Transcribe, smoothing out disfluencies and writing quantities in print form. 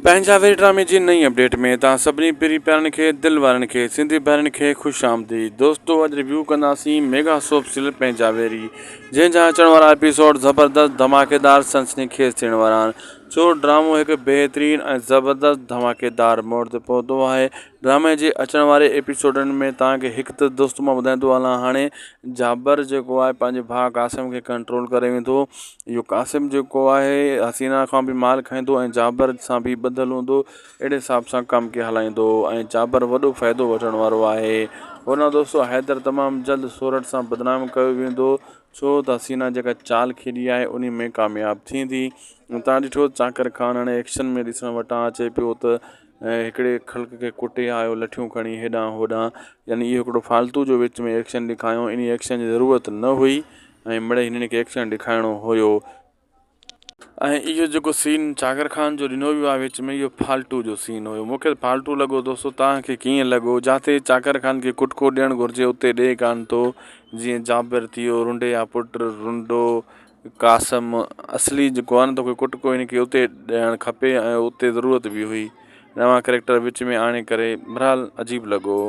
पंहिंजावेरी ड्रामे जी नई अपडेट में तव्हां सभिनी पहिरीं प्यारनि खे दिलि वारनि खे सिंधी भाउरनि खे ख़ुशि आमदीद। दोस्तो अॼु रिव्यू कंदासीं मेगा सोप सीरियल पंहिंजावेरी, जंहिंजा अचण वारा एपिसोड ज़बरदस्त धमाकेदार सनसनीखेज़ थियण वारा आहिनि। छो ड्रामो हिकु बहितरीनु ऐं ज़बरदस्त धमाकेदार मोड़ ते पहुतो आहे। ड्रामे जे अचण वारे एपिसोडनि में तव्हांखे हिकु त दोस्त मां ॿुधाईंदो हलां, हाणे जाबर जेको आहे पंहिंजे भाउ क़ासिम खे कंट्रोल करे वेंदो। इहो क़ासिम जेको आहे हसीना खां बि माल खाईंदो ऐं जाबर सां बि ॿधलु हूंदो, अहिड़े हिसाब सां कमु खे हलाईंदो ऐं जाबर वॾो फ़ाइदो वठण वारो आहे। हुन दोस्तो हैदर तमामु जल्द सोरठ सां बदनाम कयो वेंदो, छो त हसीना जेका चाल खेॾी आहे उन में कामयाबु थींदी। तव्हां ॾिठो चाकर ख़ान हाणे एक्शन में ॾिसण वटां अचे पियो त हिकिड़े ख़ल्क खे कुटे आयो लठियूं खणी हेॾां होॾां, यानी इहो हिकिड़ो फालतू जो विच में एक्शन ॾेखारियो। इन एक्शन जी ज़रूरत न हुई ऐं मिड़ई हिननि खे एक्शन ॾेखारिणो हुयो। ऐं इहो जेको सीन चाकर ख़ान जो ॾिनो वियो आहे विच में, इहो फालतू जो सीन हुयो। मूंखे फालतू लॻो। दोस्तो तव्हांखे कीअं लॻो? जिते चाकर ख़ान खे कुटको ॾियणु घुरिजे उते ॾे कान थो। जीअं जाबिर थी वियो, रुंडे जा पुटु रुंडो, क़ासिम असली जेको आहे न त कोई कुटको हिनखे उते ॾियणु खपे ऐं उते ज़रूरत बि हुई। नवां करेक्टर विच में आणे करे बहरहाल अजीब लॻो।